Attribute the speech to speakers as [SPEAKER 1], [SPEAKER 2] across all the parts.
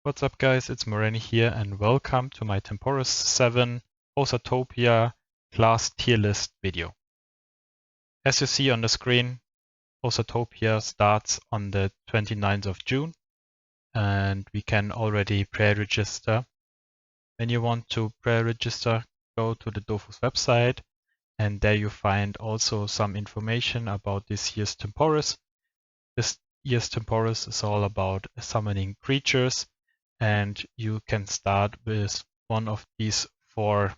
[SPEAKER 1] What's up guys, it's Morrany here and welcome to my Temporis 7 OSATOPIA class tier list video. As you see on the screen, OSATOPIA starts on the 29th of June and we can already pre-register. When you want to pre-register, go to the Dofus website and there you find also some information about this year's Temporis. This year's Temporis is all about summoning creatures. And you can start with one of these four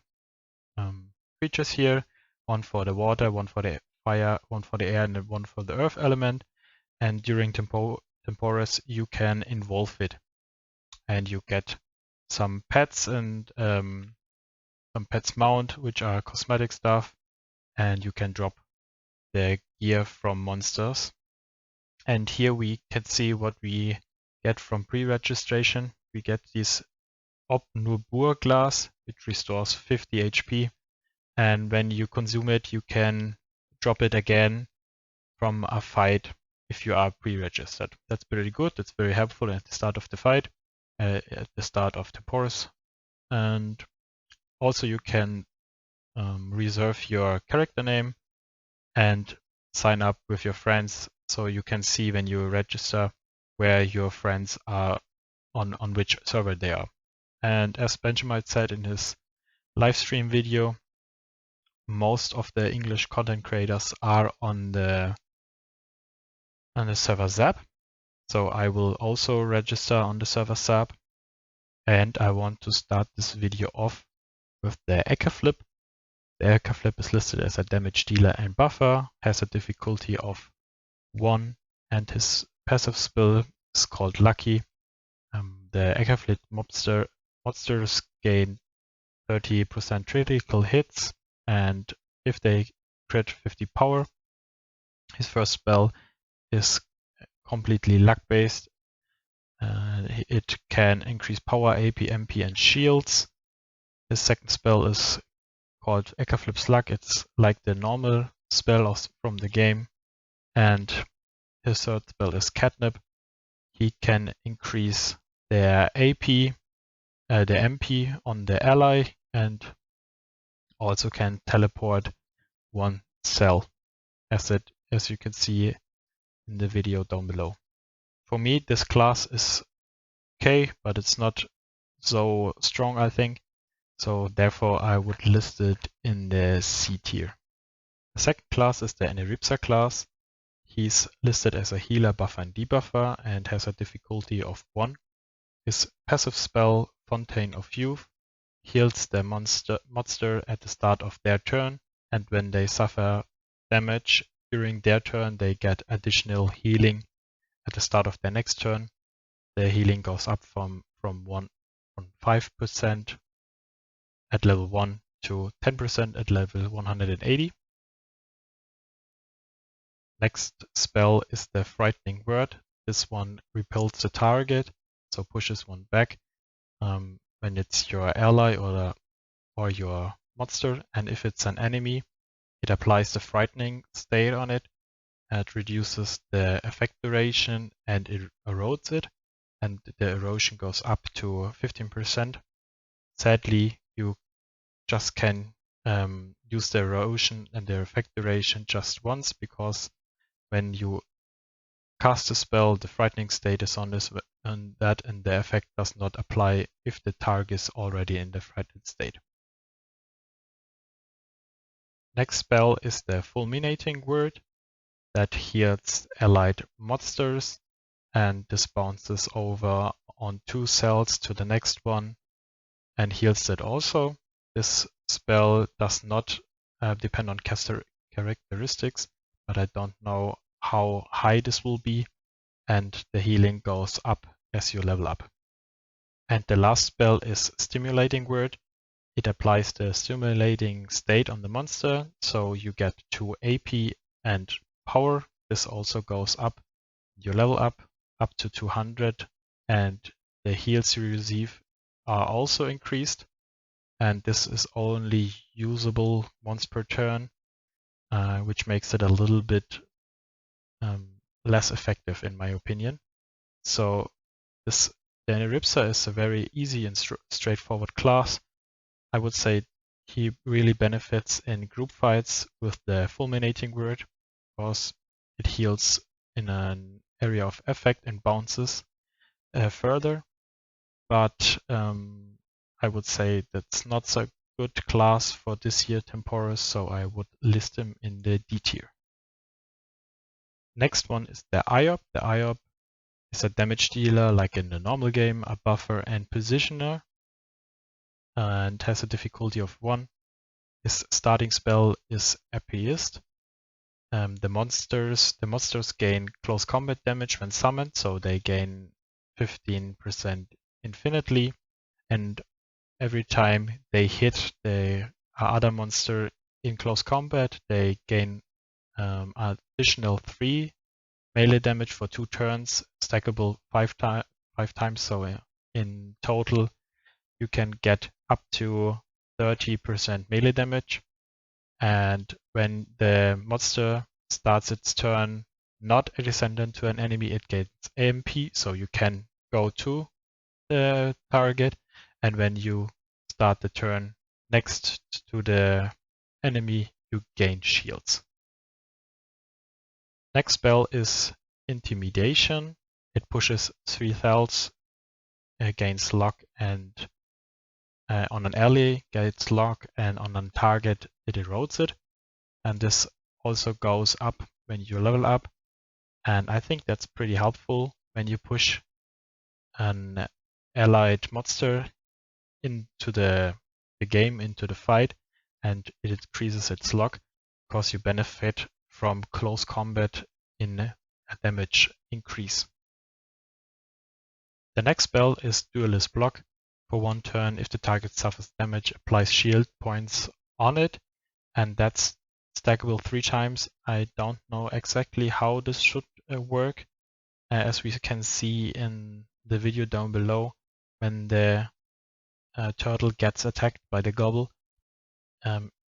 [SPEAKER 1] creatures here, one for the water, one for the fire, one for the air, and one for the earth element. And during Temporis, you can involve it. And you get some pets and some pets mount, which are cosmetic stuff. And you can drop the gear from monsters. And here we can see what we get from pre-registration. We get this Obnubur glass, which restores 50 HP. And when you consume it, you can drop it again from a fight if you are pre-registered. That's pretty good. That's very helpful at the start of the fight, at the start of Temporis. And also you can reserve your character name and sign up with your friends so you can see when you register where your friends are on which server they are. And as Benjamin said in his live stream video, most of the English content creators are on the server Zap. So I will also register on the server Zap. And I want to start this video off with the Ecaflip. The Ecaflip is listed as a damage dealer and buffer, has a difficulty of 1, and his passive spell is called Lucky. The Ecaflip monsters gain 30% critical hits, and if they crit 50 power, his first spell is completely luck-based. It can increase power, AP, MP, and shields. His second spell is called Ecaflip's Luck. It's like the normal spell from the game. And his third spell is Catnip. He can increase their AP, the MP on the ally, and also can teleport one cell, as you can see in the video down below. For me, this class is okay, but it's not so strong, I think. So therefore, I would list it in the C tier. The second class is the Eniripsa class. He's listed as a healer, buffer, and debuffer, and has a difficulty of 1. His passive spell, Fontaine of Youth, heals the monster at the start of their turn, and when they suffer damage during their turn, they get additional healing at the start of their next turn. The healing goes up from 5% at level 1 to 10% at level 180. Next spell is the Frightening Word. This one repels the target, so pushes one back when it's your ally or your monster. And if it's an enemy, it applies the Frightening state on it. It reduces the effect duration and it erodes it. And the erosion goes up to 15%. Sadly, you just can use the erosion and the effect duration just once, because when you cast a spell, the frightening state is on this and the effect does not apply if the target is already in the frightened state. Next spell is the Fulminating Word that heals allied monsters, and this bounces over on 2 cells to the next one and heals it also. This spell does not depend on characteristics, but I don't know how high this will be, and the healing goes up as you level up. And the last spell is Stimulating Word. It applies the stimulating state on the monster, so you get 2 AP and power. This also goes up. You level up to 200, and the heals you receive are also increased. And this is only usable once per turn, which makes it a little bit less effective in my opinion. So this the Eniripsa is a very easy and straightforward class. I would say he really benefits in group fights with the fulminating word because it heals in an area of effect and bounces further. But I would say that's not so good class for this year Temporis, so I would list him in the D tier. Next one is the IOP. The IOP is a damage dealer like in the normal game, a buffer and positioner, and has a difficulty of 1. His starting spell is Atheist. The monsters gain close combat damage when summoned, so they gain 15% infinitely, and every time they hit the other monster in close combat, they gain additional 3 melee damage for 2 turns, stackable 5 times. So in total, you can get up to 30% melee damage. And when the monster starts its turn not adjacent to an enemy, it gets AMP, so you can go to the target. And when you start the turn next to the enemy, you gain shields. Next spell is Intimidation. It pushes 3 thals, gains lock, and on an ally gets lock, and on a target it erodes it. And this also goes up when you level up. And I think that's pretty helpful when you push an allied monster into the game, into the fight, and it increases its lock because you benefit from close combat in a damage increase. The next spell is Duelist Block. For 1 turn, if the target suffers damage, applies shield points on it, and that's stackable 3 times. I don't know exactly how this should work. As we can see in the video down below, when the turtle gets attacked by the gobble,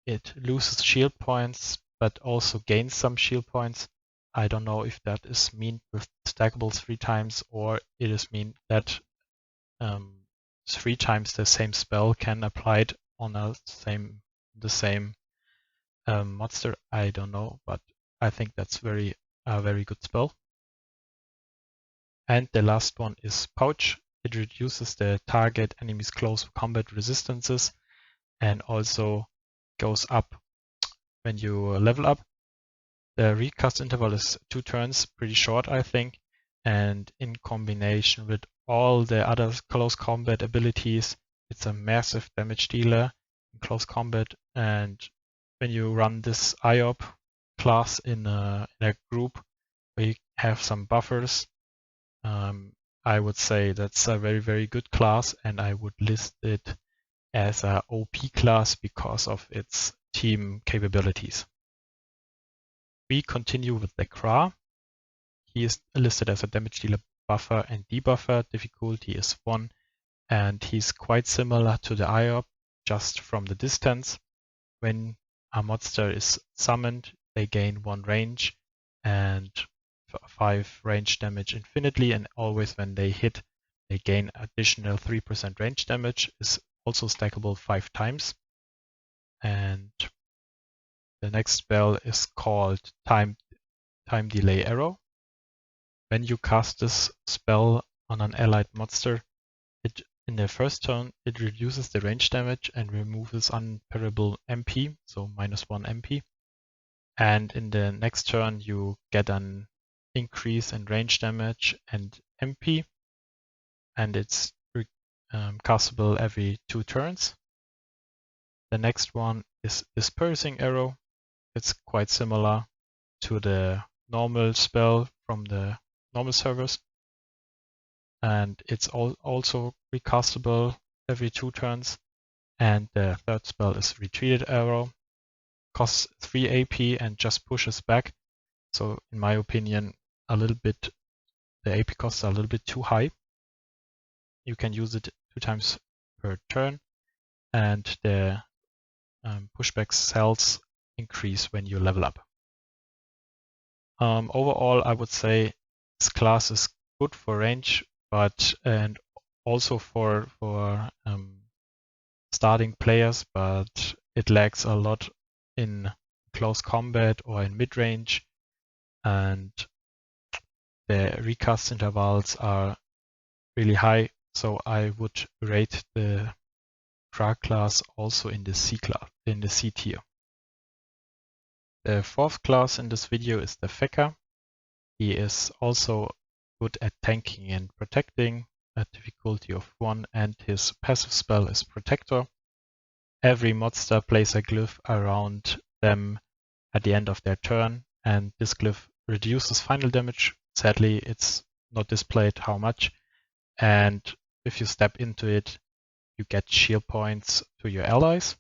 [SPEAKER 1] it loses shield points, but also gains some shield points. I don't know if that is mean with stackable 3 times, or it is mean that 3 times the same spell can applied on the same monster. I don't know, but I think that's a very good spell. And the last one is Pouch. It reduces the target enemy's close combat resistances and also goes up when you level up. The recast interval is 2 turns, pretty short I think, and in combination with all the other close combat abilities, it's a massive damage dealer in close combat. And when you run this IOP class in a group where you have some buffers, I would say that's a very, very good class, and I would list it as a OP class because of its team capabilities. We continue with the Kra. He is listed as a damage dealer, buffer and debuffer. Difficulty is 1, and he's quite similar to the IOP, just from the distance. When a monster is summoned, they gain 1 range and 5 range damage infinitely, and always when they hit, they gain additional 3% range damage. Is also stackable 5 times. And the next spell is called Time Delay Arrow. When you cast this spell on an allied monster, in the first turn it reduces the range damage and removes unparable MP, so -1 MP. And in the next turn you get an increase in range damage and MP, and it's castable every 2 turns. The next one is Dispersing Arrow. It's quite similar to the normal spell from the normal servers, and it's also recastable every 2 turns. And the third spell is Retreated Arrow. Costs 3 AP and just pushes back. So in my opinion, the AP costs are a little bit too high. You can use it 2 times per turn, and the pushback cells increase when you level up. Overall, I would say this class is good for range, and also for starting players, but it lags a lot in close combat or in mid-range, and the recast intervals are really high, so I would rate the Drag class also in the C tier. The fourth class in this video is the Feca. He is also good at tanking and protecting, a difficulty of 1, and his passive spell is Protector. Every monster places a glyph around them at the end of their turn, and this glyph reduces final damage. Sadly, it's not displayed how much, and if you step into it, you get shield points to your allies.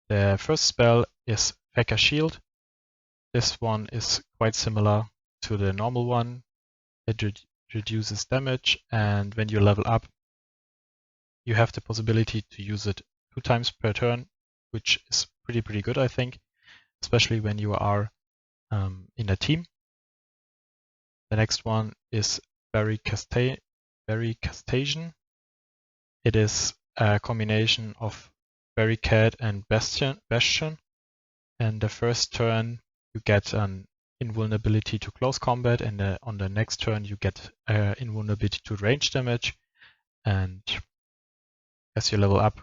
[SPEAKER 1] The first spell is Feca Shield. This one is quite similar to the normal one. It reduces damage, and when you level up, you have the possibility to use it 2 times per turn, which is pretty good, I think, especially when you are in a team. The next one is Barricastation. It is a combination of Barricade and Bastion. And the first turn you get an invulnerability to close combat, and on the next turn you get invulnerability to range damage. And as you level up,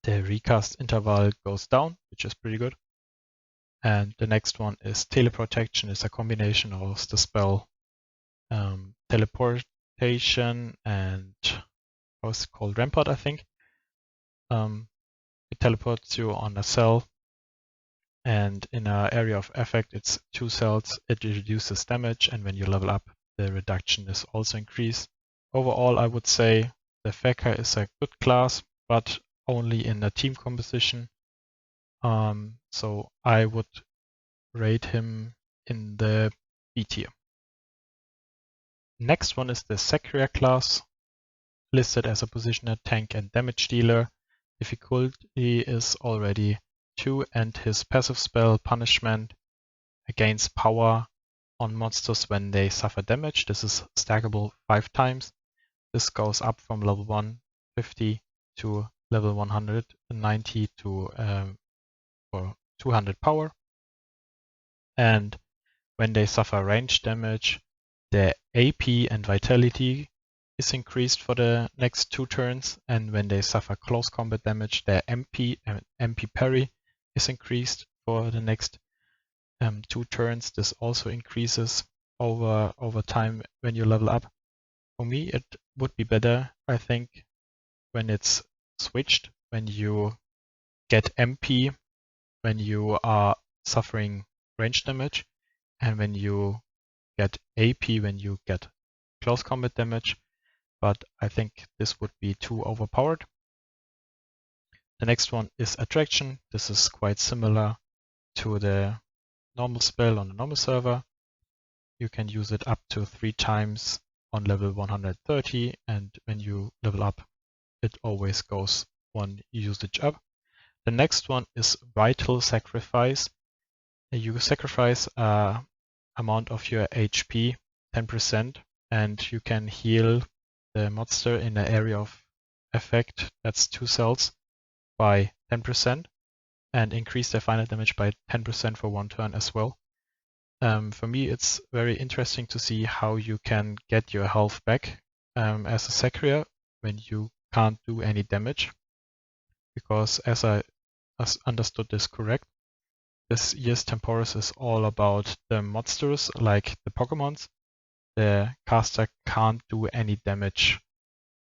[SPEAKER 1] the recast interval goes down, which is pretty good. And the next one is Teleprotection. It's a combination of the spell Teleportation and what's it called, Rampart, I think. It teleports you on a cell, and in an area of effect, it's 2 cells. It reduces damage, and when you level up, the reduction is also increased. Overall, I would say the Feca is a good class, but only in a team composition. So I would rate him in the B tier. Next one is the Sacrier class, listed as a positioner, tank, and damage dealer. Difficulty is already 2, and his passive spell Punishment gains power on monsters when they suffer damage. This is stackable 5 times. This goes up from level 150 to level 190 to for 200 power. And when they suffer range damage, their AP and Vitality is increased for the next 2 turns, and when they suffer close combat damage, their MP and MP parry is increased for the next 2 turns. This also increases over time when you level up. For me, it would be better, I think, when it's switched, when you get MP when you are suffering range damage, and when you get AP when you get close combat damage, but I think this would be too overpowered. The next one is Attraction. This is quite similar to the normal spell on the normal server. You can use it up to 3 times on level 130, and when you level up, it always goes 1 usage up. The next one is Vital Sacrifice. You sacrifice an amount of your HP, 10%, and you can heal the monster in the area of effect, that's 2 cells, by 10%, and increase their final damage by 10% for 1 turn as well. For me, it's very interesting to see how you can get your health back as a Sacrier when you can't do any damage. Because as I understood this correct, this year's Temporis is all about the monsters, like the Pokemons. The caster can't do any damage,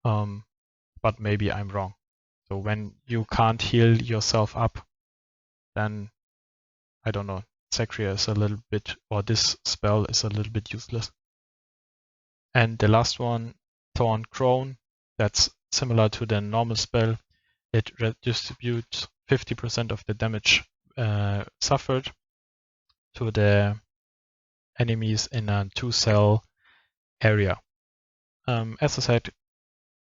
[SPEAKER 1] but maybe I'm wrong. So when you can't heal yourself up, then I don't know, Sacrier is a little bit, or this spell is a little bit useless. And the last one, Thorn Crown, that's similar to the normal spell. It redistributes 50% of the damage suffered to the enemies in a 2-cell area. As I said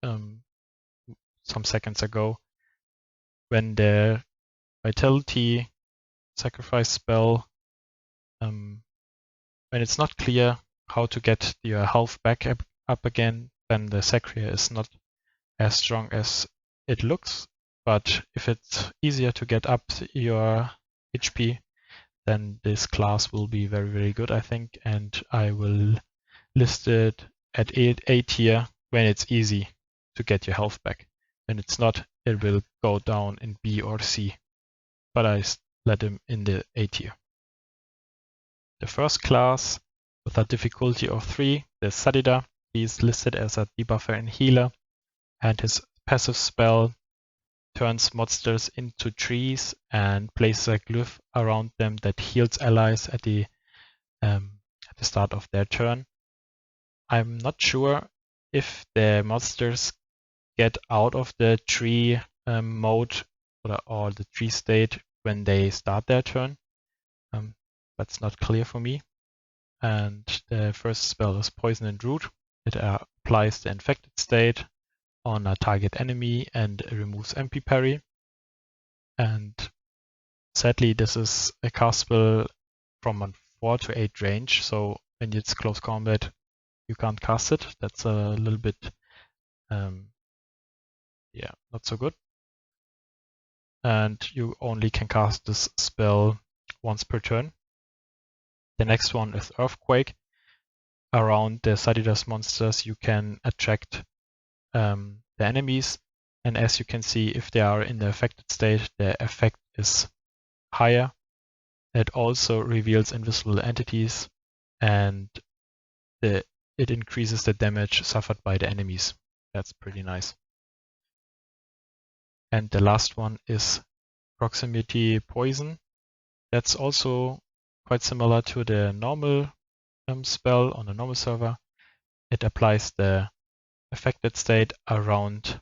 [SPEAKER 1] some seconds ago, when the Vitality Sacrifice spell, when it's not clear how to get your health back up again, then the Sacrier is not as strong as it looks. But if it's easier to get up your HP, then this class will be very, very good, I think. And I will list it at A tier when it's easy to get your health back. When it's not, it will go down in B or C. But I let him in the A tier. The first class with a difficulty of 3, the Sadida. He is listed as a debuffer and healer, and his passive spell turns monsters into trees and places a glyph around them that heals allies at the start of their turn. I'm not sure if the monsters get out of the tree mode or the tree state when they start their turn. That's not clear for me. And the first spell is Poison and Root. It applies the infected state on a target enemy and removes MP parry. And sadly, this is a cast spell from a 4 to 8 range, so when it's close combat, you can't cast it. That's a little bit, not so good. And you only can cast this spell once per turn. The next one is Earthquake. Around the Sadida's monsters, you can attract the enemies, and as you can see, if they are in the affected state, the effect is higher. It also reveals invisible entities, and it increases the damage suffered by the enemies. That's pretty nice. And the last one is Proximity Poison. That's also quite similar to the normal spell on the normal server. It applies the affected state around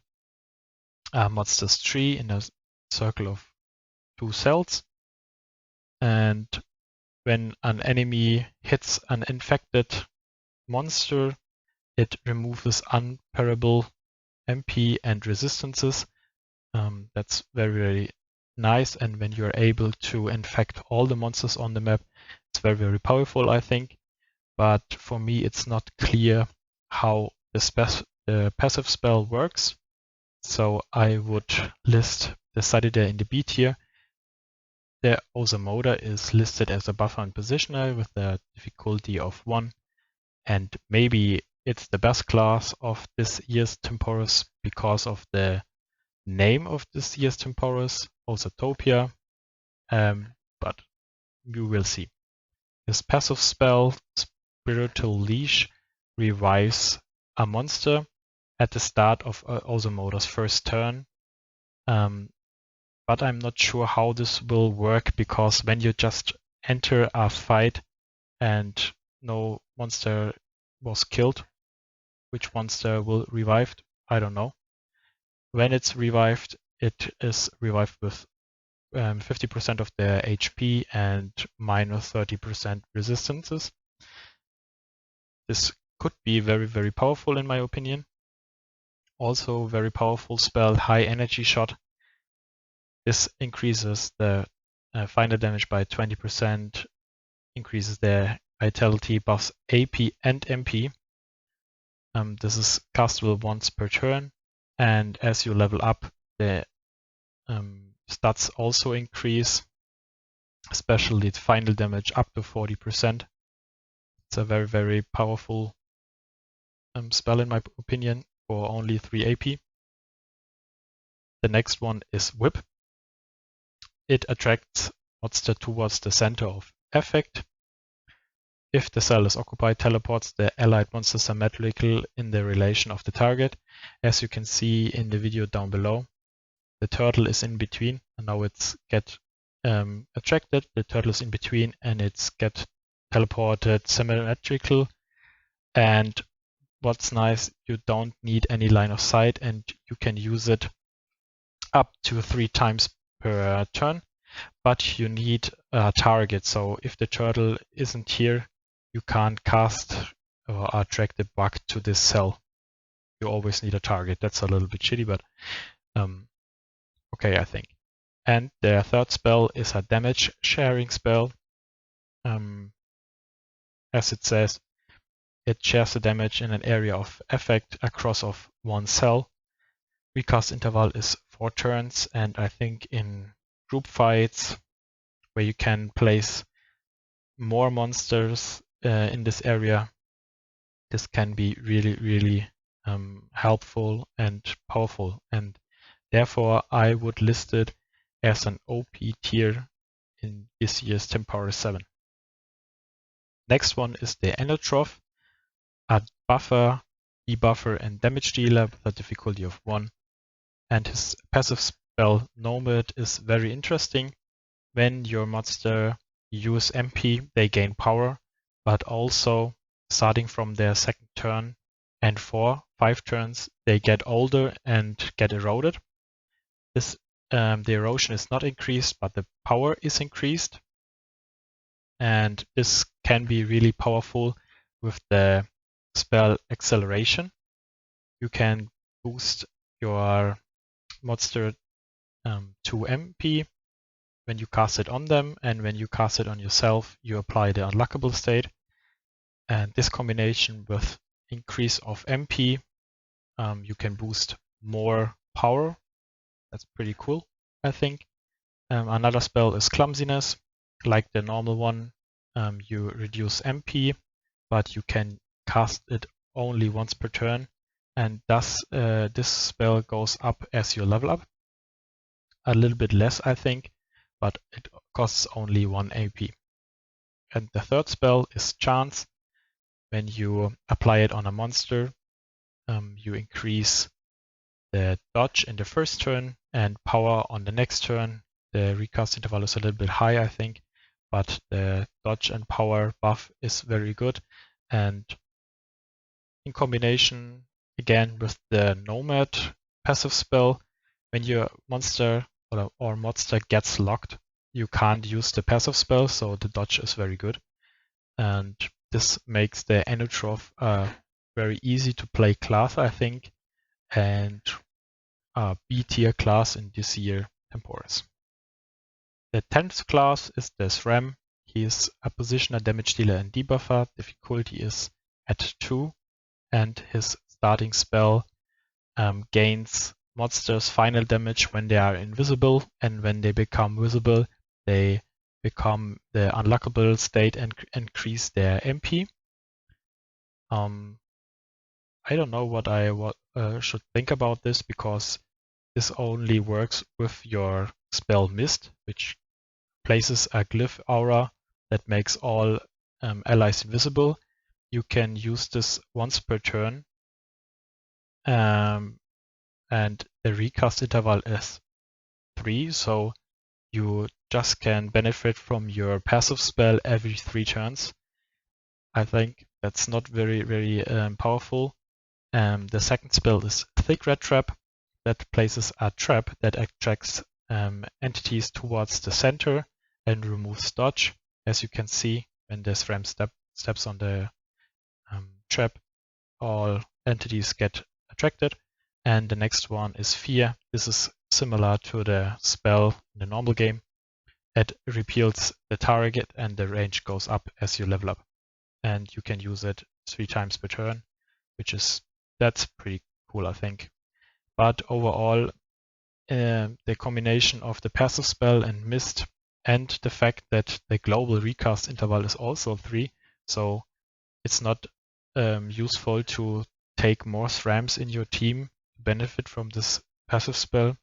[SPEAKER 1] a monster's tree in a circle of 2 cells. And when an enemy hits an infected monster, it removes unparable MP and resistances. That's very, very nice. And when you're able to infect all the monsters on the map, it's very, very powerful, I think. But for me, it's not clear how the passive spell works. So I would list the Sadida in the B tier. The Osamodas is listed as a buffer and positioner with a difficulty of 1. And maybe it's the best class of this year's Temporis because of the name of this year's Temporis, OSATOPIA. But you will see. His passive spell, Spiritual Leash, revives a monster at the start of Osamodas' first turn. But I'm not sure how this will work, because when you just enter a fight and no monster was killed, which monster will revive? I don't know. When it's revived, it is revived with 50% of their HP and minus 30% resistances. This could be very, very powerful in my opinion. Also very powerful spell, High Energy Shot. This increases the final damage by 20%, increases their vitality, buffs AP and MP. This is castable once per turn, and as you level up, the stats also increase, especially the final damage up to 40%. It's a very, very powerful spell in my opinion for only 3 AP. The next one is Whip. It attracts monster towards the center of effect. If the cell is occupied, teleports the allied monster symmetrical in the relation of the target. As you can see in the video down below, the turtle is in between, and now it's get attracted. The turtle is in between, and it's get teleported symmetrical. And what's nice, you don't need any line of sight, and you can use it up to 3 times per turn, but you need a target. So if the turtle isn't here, you can't cast or attract the bug to this cell. You always need a target. That's a little bit shitty, but okay, I think. And the third spell is a damage sharing spell. As it says, it shares the damage in an area of effect across of one cell. Recast interval is 4 turns, and I think in group fights where you can place more monsters in this area, this can be really helpful and powerful, and therefore I would list it as an OP tier in this year's Temporis 7. Next one is the Enutrof, a buffer, debuffer, and damage dealer with a difficulty of 1. And his passive spell Nomad is very interesting. When your monster use MP, they gain power, but also starting from their second turn and 5 turns, they get older and get eroded. This the erosion is not increased, but the power is increased. And this can be really powerful with the spell Acceleration. You can boost your monster to MP when you cast it on them, and when you cast it on yourself, you apply the unlockable state. And this combination with increase of MP, you can boost more power. That's pretty cool, I think. Another spell is Clumsiness. Like the normal one, you reduce MP, but you can cast it only once per turn, and thus this spell goes up as you level up. A little bit less, I think, but it costs only 1 AP. And the third spell is Chance. When you apply it on a monster, you increase the dodge in the first turn and power on the next turn. The recast interval is a little bit high, I think, but the dodge and power buff is very good. And in combination, again, with the Nomad passive spell, when your monster or monster gets locked, you can't use the passive spell, so the dodge is very good. And this makes the Enutrof a very easy to play class, I think, and a B tier class in this year Temporis. The 10th class is the Sram. He is a positioner, damage dealer, and debuffer. Difficulty is at 2, and his starting spell gains monsters final damage when they are invisible, and when they become visible, they become the unlockable state and increase their MP. I don't know what I should think about this, because this only works with your spell Mist, which places a glyph aura that makes all allies invisible. You can use this once per turn, and the recast interval is 3, so you just can benefit from your passive spell every 3 turns. I think that's not very powerful. The second spell is Thick Red Trap, that places a trap that attracts entities towards the center and removes dodge. As you can see, when the Sram steps on the trap, all entities get attracted. And the next one is Fear. This is similar to the spell in the normal game. It repeals the target and the range goes up as you level up. And you can use it 3 times per turn, that's pretty cool, I think. But overall, the combination of the passive spell and Mist, and the fact that the global recast interval is also 3, so it's not useful to take more Srams in your team to benefit from this passive spell.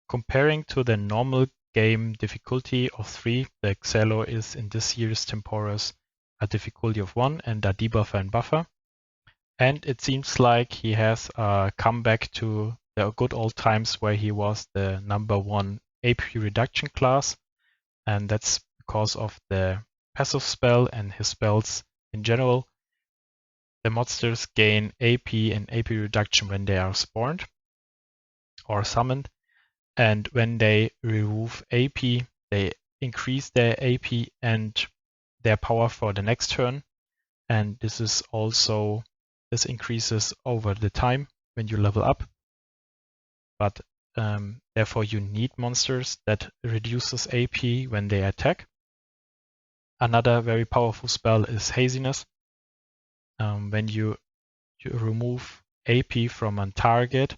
[SPEAKER 1] Comparing to the normal game difficulty of 3, the Xelor is in this year's Temporis a difficulty of 1 and a debuffer and buffer. And it seems like he has a comeback to the good old times where he was the #1 AP reduction class. And that's because of the passive spell and his spells in general. The monsters gain AP and AP reduction when they are spawned or summoned. And when they remove AP, they increase their AP and their power for the next turn. And this increases over the time when you level up. But therefore you need monsters that reduces AP when they attack. Another very powerful spell is Haziness. when you remove AP from a target,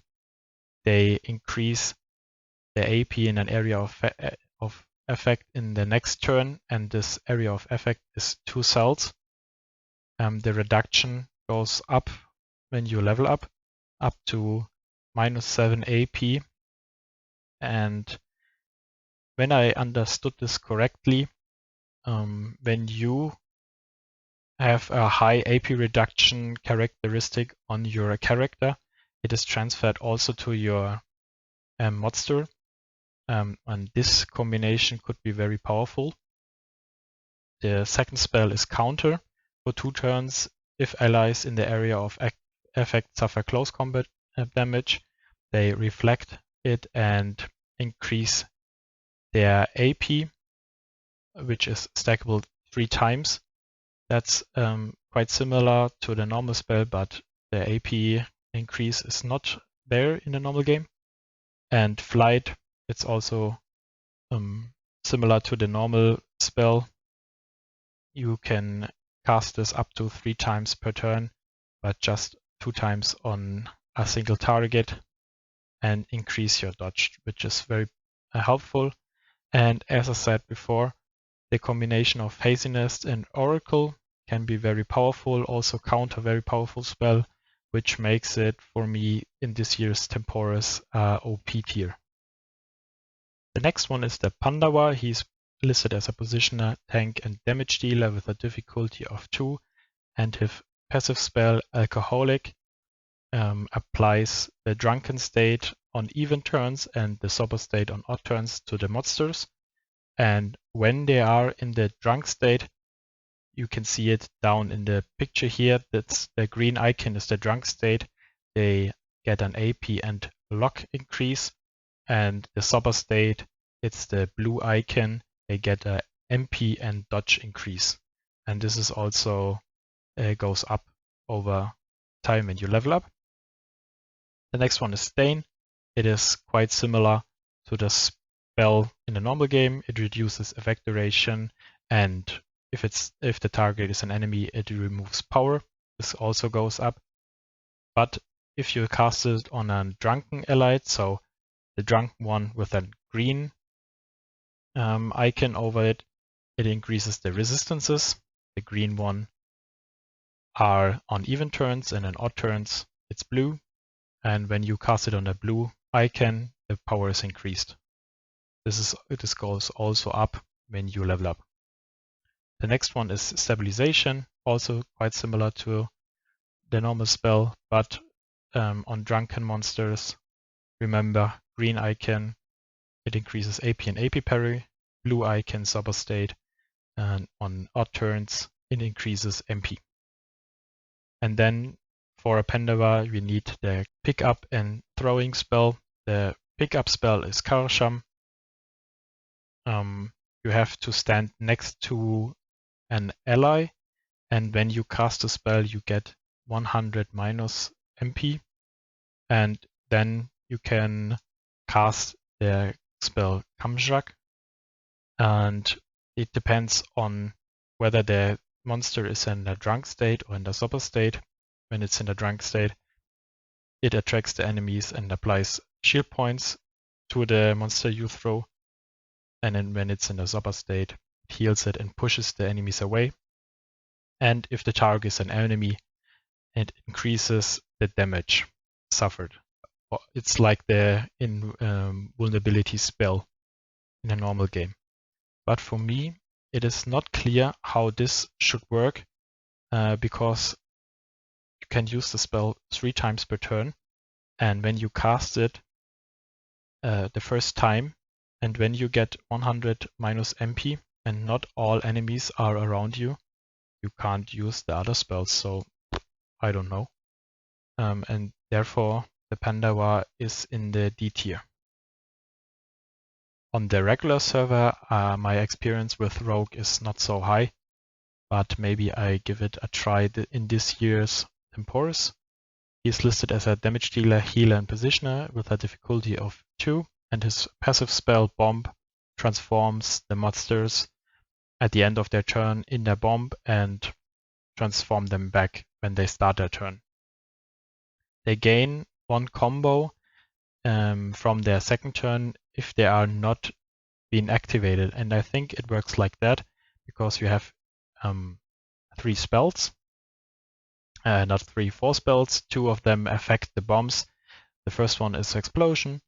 [SPEAKER 1] they increase the AP in an area of effect in the next turn, and this area of effect is 2 cells. The reduction goes up when you level up to -7 AP. And when I understood this correctly, when you have a high AP reduction characteristic on your character, it is transferred also to your monster. And this combination could be very powerful. The second spell is Counter. For 2 turns, if allies in the area of effect suffer close combat damage, they reflect it and increase their AP, which is stackable 3 times. That's quite similar to the normal spell, but the AP increase is not there in the normal game. And Flight, it's also similar to the normal spell. You can cast this up to 3 times per turn, but just 2 times on a single target, and increase your dodge, which is very helpful. And as I said before, the combination of Haziness and Oracle can be very powerful, also counter very powerful spell, which makes it for me in this year's Temporis OP tier. The next one is the Pandawa. He's listed as a positioner, tank, and damage dealer with a difficulty of 2, and his passive spell Alcoholic applies the drunken state on even turns and the sober state on odd turns to the monsters. And when they are in the drunk state, you can see it down in the picture here. That's the green icon is the drunk state. They get an AP and lock increase, and the sober state, it's the blue icon. They get a MP and dodge increase. And this is also goes up over time when you level up. The next one is Stain. It is quite similar to the spell in the normal game. It reduces effect duration, and if the target is an enemy, it removes power. This also goes up. But if you cast it on a drunken allied, so the drunken one with a green icon over it, it increases the resistances. The green one are on even turns, and on odd turns it's blue. And when you cast it on a blue icon, the power is increased. This goes also up when you level up. The next one is Stabilization, also quite similar to the normal spell, but on drunken monsters, remember green icon, it increases AP and AP parry, blue icon sober state, and on odd turns it increases MP. And then for a Pandawa, we need the pickup and throwing spell. The pickup spell is Karasham. You have to stand next to an ally, and when you cast a spell, you get 100 minus MP, and then you can cast the spell Kamjak, and it depends on whether the monster is in a drunk state or in the sober state. When it's in a drunk state, it attracts the enemies and applies shield points to the monster you throw, and then when it's in a sober state, it heals it and pushes the enemies away. And if the target is an enemy, it increases the damage suffered. It's like the invulnerability spell in a normal game. But for me, it is not clear how this should work, because you can use the spell 3 times per turn, and when you cast it the first time, and when you get 100 minus MP and not all enemies are around you, you can't use the other spells, so I don't know. And therefore the Pandawa is in the D tier. On the regular server, my experience with Rogue is not so high, but maybe I give it a try in this year's Temporis. He's listed as a damage dealer, healer, and positioner with a difficulty of 2, and his passive spell Bomb transforms the monsters at the end of their turn in their bomb and transform them back when they start their turn. They gain 1 combo from their second turn if they are not being activated, and I think it works like that because you have 3 spells, not 3, 4 spells. 2 of them affect the bombs. The first one is Explosion.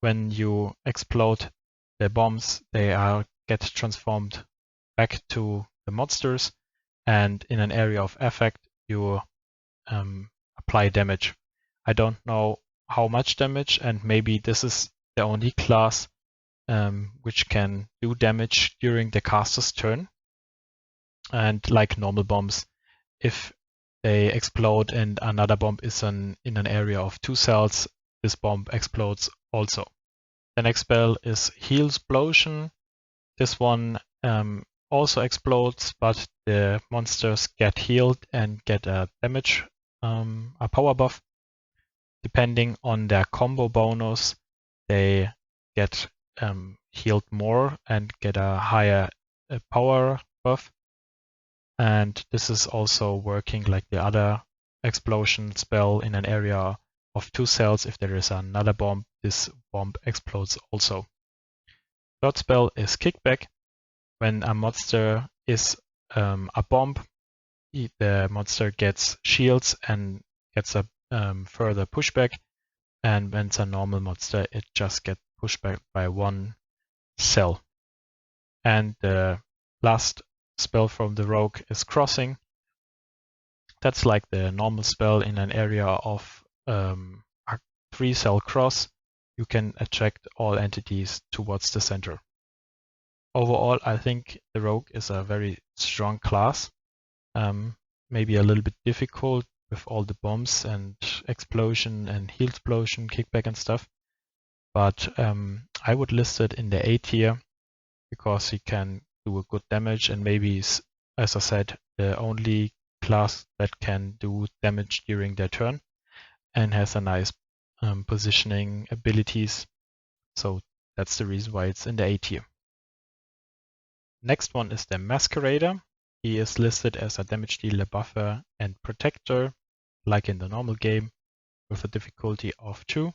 [SPEAKER 1] When you explode the bombs, they get transformed back to the monsters, and in an area of effect, you apply damage. I don't know how much damage, and maybe this is the only class which can do damage during the caster's turn. And like normal bombs, if they explode and another bomb is in an area of 2 cells, this bomb explodes also. The next spell is Heal Explosion. This one also explodes, but the monsters get healed and get a damage, a power buff. Depending on their combo bonus, they get healed more and get a higher power buff. And this is also working like the other explosion spell in an area of 2 cells. If there is another bomb, this bomb explodes also. Third spell is Kickback. When a monster is a bomb, the monster gets shields and gets a further pushback. And when it's a normal monster, it just gets pushed back by 1 cell. And the last spell from the rogue is Crossing. That's like the normal spell in an area of a 3-cell cross. You can attract all entities towards the center. Overall, I think the rogue is a very strong class. Maybe a little bit difficult with all the bombs and explosion and heal explosion, kickback and stuff. But I would list it in the A tier because he can do a good damage, and maybe is, as I said, the only class that can do damage during their turn and has a nice positioning abilities. So that's the reason why it's in the A tier. Next one is the Masqueraider. He is listed as a damage dealer, buffer, and protector, like in the normal game, with a difficulty of 2.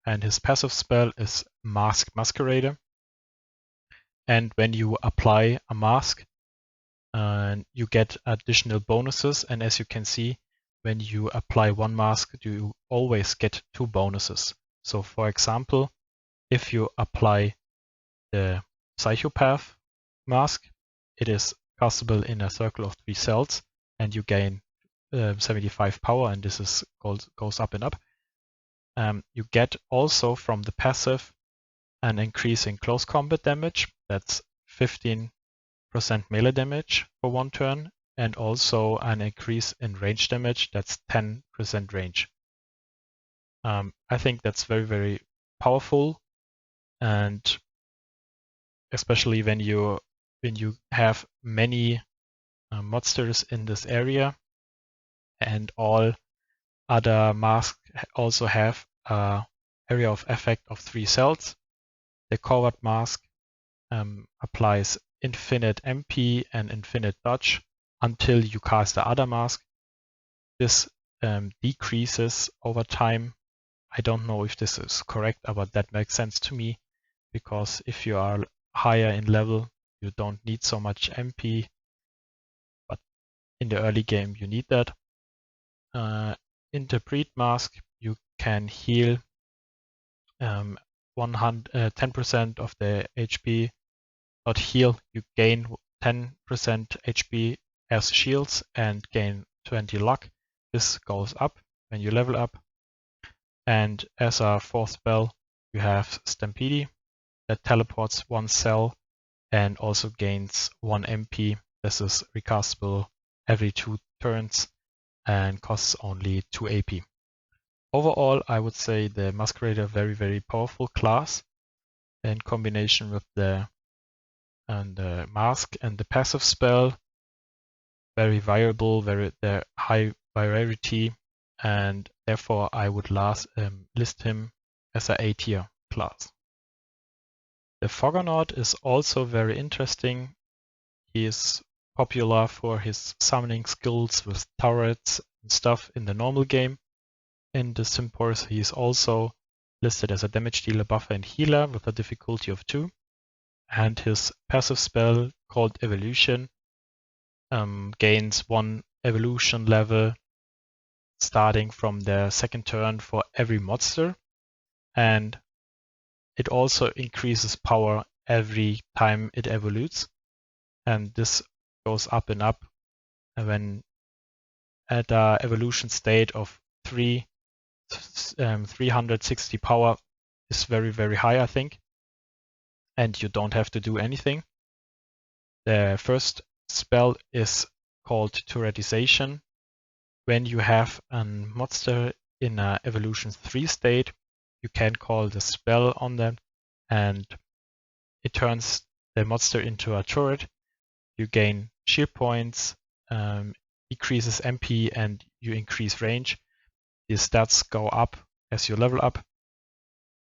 [SPEAKER 1] And his passive spell is Mask Masqueraider. And when you apply a mask, you get additional bonuses. And as you can see, when you apply 1 mask, you always get 2 bonuses. So for example, if you apply the Psychopath mask, it is castable in a circle of 3 cells, and you gain 75 power, and this goes up and up. You get also from the passive an increase in close combat damage. That's 15% melee damage for 1 turn, and also an increase in range damage. That's 10% range. I think that's very, very powerful, and especially when you have many monsters in this area, and all other masks also have an area of effect of 3 cells. The Coward mask applies infinite MP and infinite dodge until you cast the other mask. This decreases over time. I don't know if this is correct, but that makes sense to me, because if you are higher in level, you don't need so much MP, but in the early game you need that. Interpret mask, you can heal 10% of the HP. Not heal, you gain 10% HP as shields and gain 20 luck. This goes up when you level up. And as a 4th spell, you have Stampede that teleports 1 cell and also gains 1 MP. This is recastable every 2 turns and costs only 2 AP. Overall, I would say the Masqueraider very, very powerful class in combination with the mask and the passive spell. Very variable, the high variety, and therefore I would list him as an A tier class. The Foggernaut is also very interesting. He is popular for his summoning skills with turrets stuff in the normal game. In the Temporis, he is also listed as a damage dealer, buffer, and healer with a difficulty of 2. And his passive spell called Evolution gains 1 evolution level starting from the second turn for every monster. And it also increases power every time it evolutes. And this goes up and up when at a evolution state of 360 power is very, very high, I think. And you don't have to do anything. The first spell is called Turretization. When you have a monster in a evolution 3 state, you can call the spell on them, and it turns the monster into a turret. You gain shield points, decreases MP, and you increase range. The stats go up as you level up.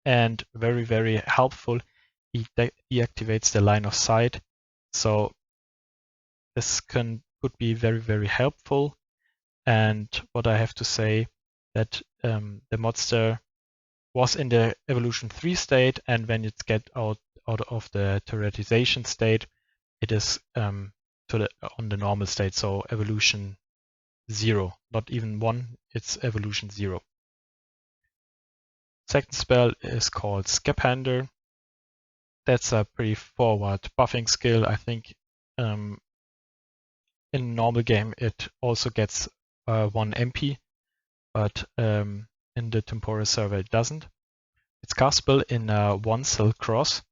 [SPEAKER 1] And very, very helpful, he deactivates the line of sight. So this could be very, very helpful. And what I have to say that the monster was in the evolution 3 state, and when it gets out of the turretization state, it is on the normal state, so evolution 0, not even 1, it's evolution 0. Second spell is called Scapander. That's a pretty forward buffing skill. I think in normal game it also gets 1 MP, but in the Temporis server it doesn't. It's castable in a 1-cell cross,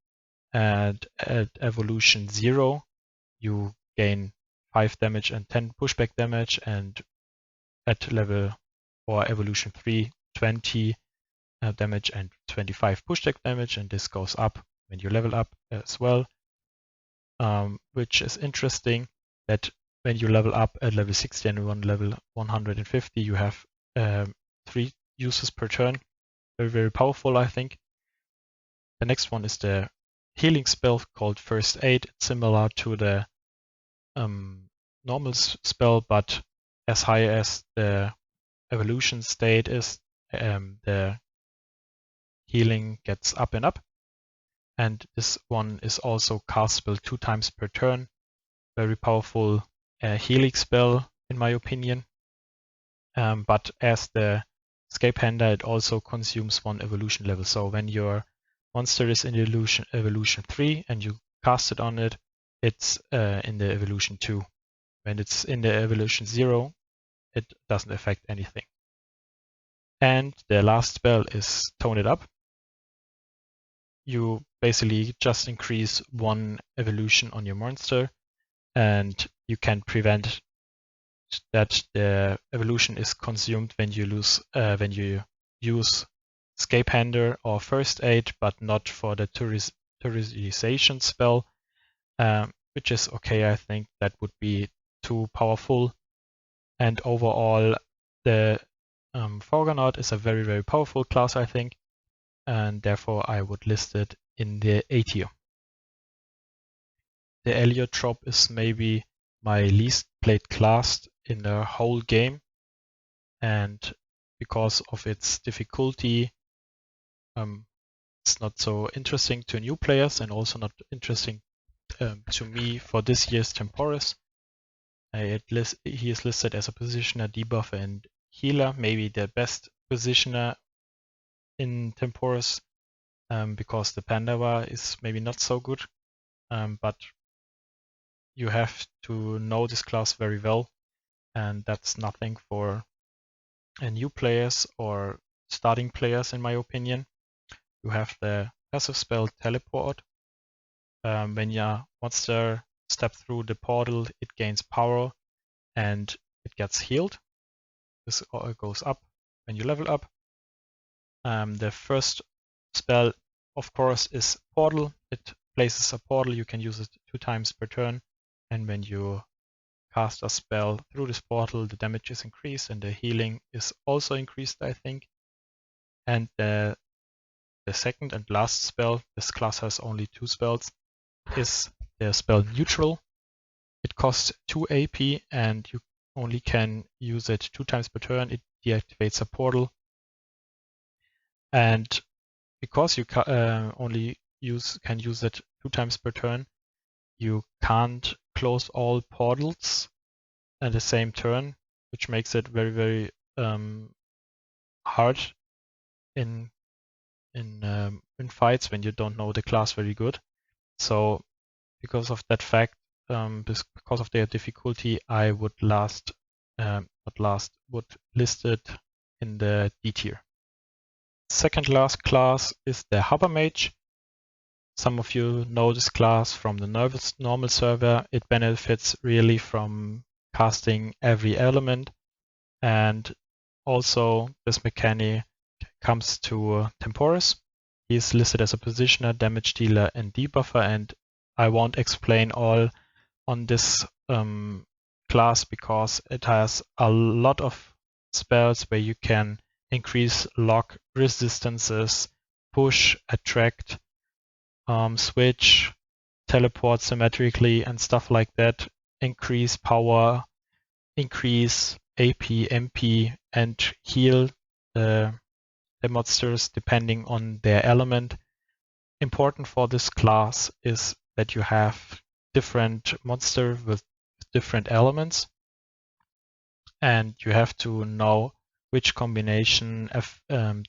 [SPEAKER 1] and at evolution 0 you gain 5 damage and 10 pushback damage, and at level or evolution 3, 20 damage and 25 pushback damage, and this goes up when you level up as well, which is interesting that when you level up at level 60 and level 150, you have 3 uses per turn. Very, very powerful, I think. The next one is the healing spell called First Aid. It's similar to the normal spell, but as high as the evolution state is, the healing gets up and up. And this one is also castable 2 times per turn. Very powerful healing spell, in my opinion. But as the Scapander, it also consumes 1 evolution level. So when your monster is in evolution 3 and you cast it on it, it's in the evolution 2. When it's in the evolution 0, it doesn't affect anything. And the last spell is Tone It Up. You basically just increase 1 evolution on your monster, and you can prevent that the evolution is consumed when you use Scapander or First Aid, but not for the Turretization spell, which is okay. I think that would be too powerful. And overall, the Foggernaut is a very, very powerful class, I think, and therefore I would list it in the A tier. The Eliotrope is maybe my least played class in the whole game, and because of its difficulty, it's not so interesting to new players and also not interesting to me for this year's Temporis. He is listed as a positioner, debuffer, and healer, maybe the best positioner in Temporis, because the Pandawa is maybe not so good, but you have to know this class very well, and that's nothing for new players or starting players, in my opinion. You have the passive spell Teleport. When your monster steps through the portal, it gains power and it gets healed. This goes up when you level up. The first spell, of course, is Portal. It places a portal. You can use it 2 times per turn. And when you cast a spell through this portal, the damage is increased and the healing is also increased, I think. And the second and last spell, this class has only 2 spells, is the spell Neutral. It costs 2 AP and you only can use it 2 times per turn. It deactivates a portal. And because you only can use it 2 times per turn, you can't close all portals at the same turn, which makes it very, very hard in fights when you don't know the class very good. So because of that fact, because of their difficulty, I would list it in the D tier. Second last class is the Huppermage. Some of you know this class from the normal server. It benefits really from casting every element, and also this mechanic comes to Temporis. He's listed as a positioner, damage dealer, and debuffer, and I won't explain all on this class because it has a lot of spells where you can increase lock resistances, push, attract, switch, teleport symmetrically, and stuff like that. Increase power, increase AP, MP, and heal the monsters depending on their element. Important for this class is that you have different monsters with different elements, and you have to know which combination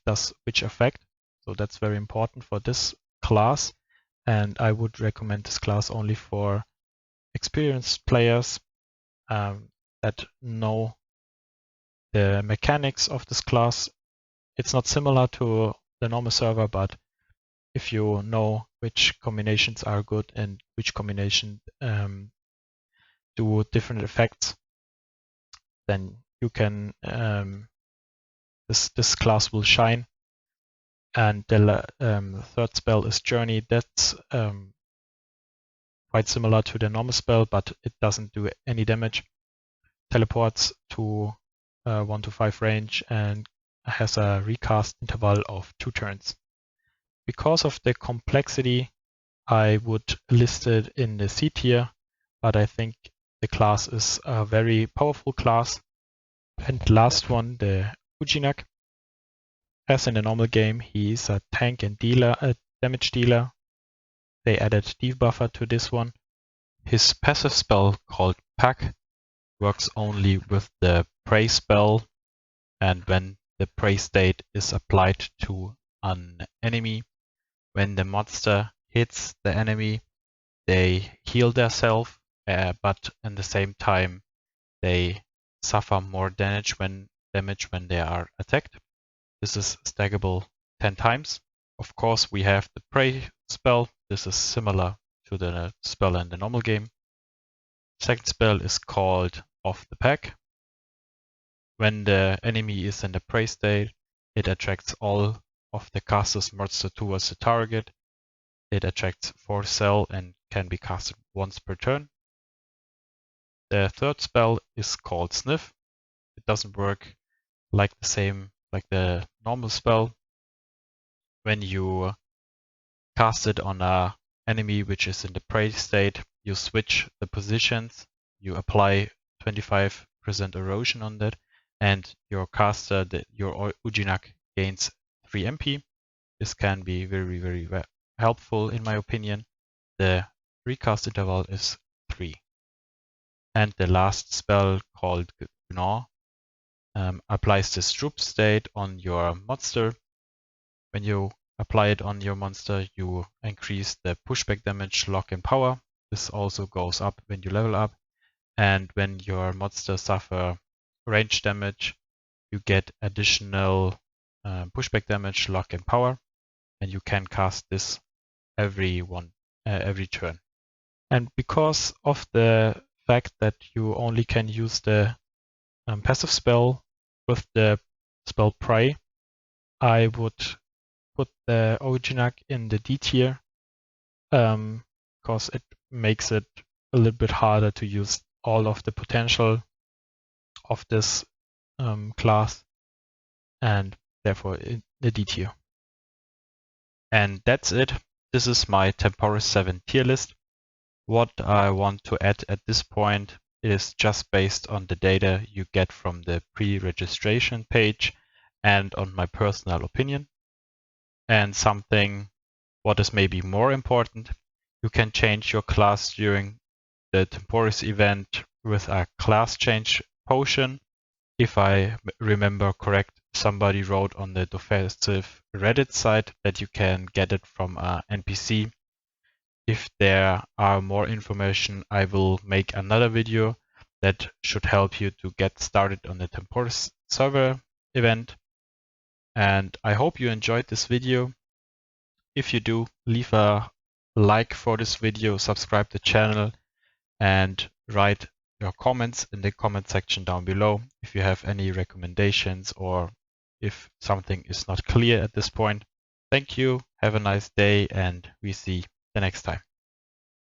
[SPEAKER 1] does which effect. So that's very important for this class, and I would recommend this class only for experienced players that know the mechanics of this class. It's not similar to the normal server, but if you know which combinations are good and which combination do different effects, then you can this class will shine. And the third spell is Journey. That's quite similar to the normal spell, but it doesn't do any damage. Teleports to 1 to 5 range and has a recast interval of 2 turns. Because of the complexity, I would list it in the C tier, but I think the class is a very powerful class. And last one, the Ouginak. As in the normal game, he is a tank and damage dealer. They added debuffer to this one. His passive spell called Pack works only with the prey spell, and when the prey state is applied to an enemy, when the monster hits the enemy, they heal themselves, but at the same time they suffer more damage when they are attacked. This is stackable 10 times. Of course, we have the prey spell. This is similar to the spell in the normal game. Second spell is called Off the Pack. When the enemy is in the prey state, it attracts all of the caster's monster towards the target. It attracts 4 cell and can be casted once per turn. The third spell is called Sniff. It doesn't work like the normal spell. When you cast it on an enemy which is in the prey state, you switch the positions, you apply 25% erosion on that, and your caster, your Ouginak, gains 3 MP. This can be very, very helpful in my opinion. The recast interval is 3. And the last spell called Gnaw applies this troop state on your monster. When you apply it on your monster, you increase the pushback damage, lock, and power. This also goes up when you level up. And when your monster suffer range damage, you get additional pushback damage, lock, and power. And you can cast this every turn. And because of the fact that you only can use the passive spell with the spell Prey, I would put the Ouginak in the D tier because it makes it a little bit harder to use all of the potential of this class, and therefore in the D tier. And that's it. This is my Temporis 7 tier list. What I want to add at this point It is just based on the data you get from the pre-registration page and on my personal opinion. And something what is maybe more important, you can change your class during the Temporis event with a class change potion. If I remember correct, somebody wrote on the Dofus Reddit site that you can get it from an NPC. If there are more information, I will make another video that should help you to get started on the Temporis server event. And I hope you enjoyed this video. If you do, leave a like for this video, subscribe to the channel, and write your comments in the comment section down below if you have any recommendations or if something is not clear at this point. Thank you, have a nice day, and we see the next time.